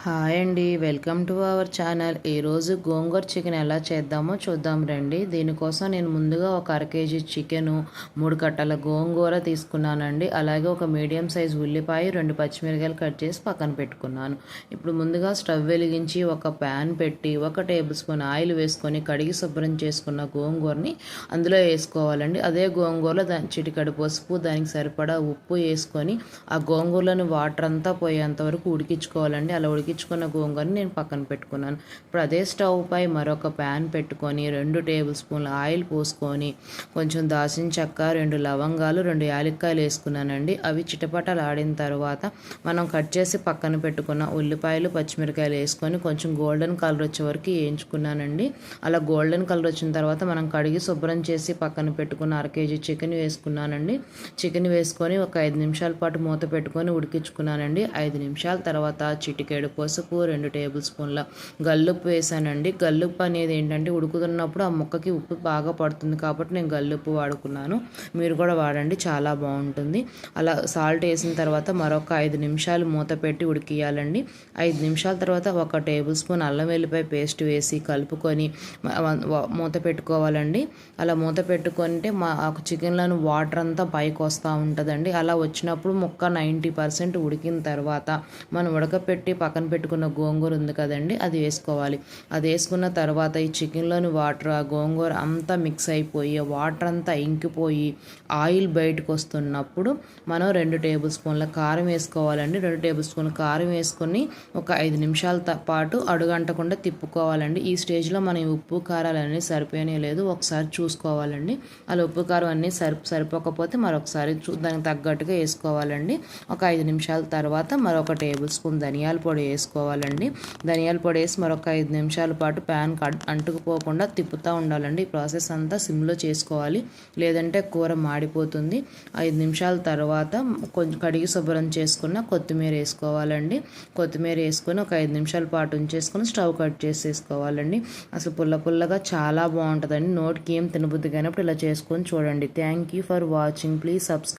Hi అండి, welcome to our channel. ఈరోజు గోంగూర chicken ఎలా చేద్దామో చూద్దాం రండి. దీనికోసం నేను ముందుగా ఒక కేజీ చికెను, 3 కట్టల గోంగూర తీసుకున్నానండి. అలాగే ఒక మీడియం సైజ్ ఉల్లిపాయ, 2 పచ్చిమిరకాయలు కట్ చేసి పక్కన పెట్టుకున్నాను. ఇప్పుడు ముందుగా స్టవ్ వెలిగించి ఒక ప్యాన్ పెట్టి 1 టేబుల్ స్పూన్ ఆయిల్ వేసుకొని కడిగి శుభ్రం చేసుకున్న గోంగూరని అందులో వేసుకోవాలండి. అదే గోంగూరలో చిటికెడు పసుపు, దానికి సరిపడా ఉప్పు వేసుకొని ఆ గోంగూరలోని వాటర్ అంతా పోయేంత వరకు ఉడికించుకోవాలండి. అలా ఉడికించుకున్న గోంగూరని నేను పక్కన పెట్టుకున్నాను. ఇప్పుడు అదే స్టవ్ పై మరొక ప్యాన్ పెట్టుకొని 2 టేబుల్ స్పూన్ల ఆయిల్ పోసుకొని కొంచెం దాల్చిన చెక్క, 2 లవంగాలు, 2 యాలక్కాయలు వేసుకున్నానండి. అవి చిటపటలాడిన తర్వాత మనం కట్ చేసి పక్కన పెట్టుకున్న ఉల్లిపాయలు, పచ్చిమిరకాయలు వేసుకొని కొంచెం గోల్డెన్ కలర్ వచ్చే వరకు వేయించుకున్నానండి. అలా గోల్డెన్ కలర్ వచ్చిన తర్వాత మనం కడిగి శుభ్రం చేసి పక్కన పెట్టుకున్న 1 కేజీ చికెన్ వేసుకున్నానండి. చికెన్ వేసుకొని ఒక 5 నిమిషాల పాటు మూత పెట్టుకొని ఉడికించుకున్నానండి. 5 నిమిషాల తర్వాత చిటికెడు పసుపు, 2 టేబుల్ స్పూన్ల గల్లుప్పు వేసానండి. గల్లుప్పు అనేది ఏంటంటే ఉడుకుతున్నప్పుడు ఆ ముక్కకి ఉప్పు బాగా పడుతుంది కాబట్టి నేను గల్లుప్పు వాడుకున్నాను. మీరు కూడా వాడండి, చాలా బాగుంటుంది. అలా సాల్ట్ వేసిన తర్వాత మరొక 5 నిమిషాలు మూత పెట్టి ఉడికియాలండి. 5 నిమిషాల తర్వాత 1 టేబుల్ స్పూన్ అల్లం వెల్లిపాయ పేస్ట్ వేసి కలుపుకొని మూత పెట్టుకోవాలండి. అలా మూత పెట్టుకుంటే చికెన్లోని వాటర్ అంతా పైకి వస్తూ ఉంటుందండి. అలా వచ్చినప్పుడు ముక్క 90% ఉడికిన తర్వాత మనం ఉడకపెట్టి పక్కన పెట్టుకున్న గోంగూర ఉంది కదండి, అది వేసుకోవాలి. అది వేసుకున్న తర్వాత ఈ చికెన్లోని వాటర్ ఆ గోంగూర అంతా మిక్స్ అయిపోయి వాటర్ అంతా ఇంకిపోయి ఆయిల్ బయటకు వస్తున్నప్పుడు మనం 2 టేబుల్ స్పూన్ల కారం వేసుకోవాలండి. 2 టేబుల్ స్పూన్ల కారం వేసుకొని ఒక 5 నిమిషాల పాటు అడుగంటకుండా తిప్పుకోవాలండి. ఈ స్టేజ్లో మనం ఉప్పు కారాలు అన్నీ సరిపోయినాయి లేదు ఒకసారి చూసుకోవాలండి. అలా ఉప్పు కారం అన్నీ సరిపోకపోతే మరొకసారి దానికి తగ్గట్టుగా వేసుకోవాలండి. ఒక 5 నిమిషాల తర్వాత మరొక టేబుల్ స్పూన్ ధనియాల పొడి వేసుకోవాలండి. ధనియాల పొడి వేసి మరొక 5 నిమిషాల పాటు ప్యాన్ అంటుకుపోకుండా తిప్పుతూ ఉండాలండి. ఈ ప్రాసెస్ అంతా సిమ్లో చేసుకోవాలి, లేదంటే కూర మాడిపోతుంది. 5 నిమిషాల తర్వాత కొంచెం కడిగి శుభ్రం చేసుకున్న కొత్తిమీర వేసుకోవాలండి. కొత్తిమీర వేసుకొని ఒక 5 నిమిషాల పాటు ఉంచేసుకొని స్టవ్ కట్ చేసేసుకోవాలండి. అసలు పుల్లగా చాలా బాగుంటుందండి. నోటికి ఏం తినబుద్ధి కానప్పుడు ఇలా చేసుకొని చూడండి. Thank you for watching. Please subscribe.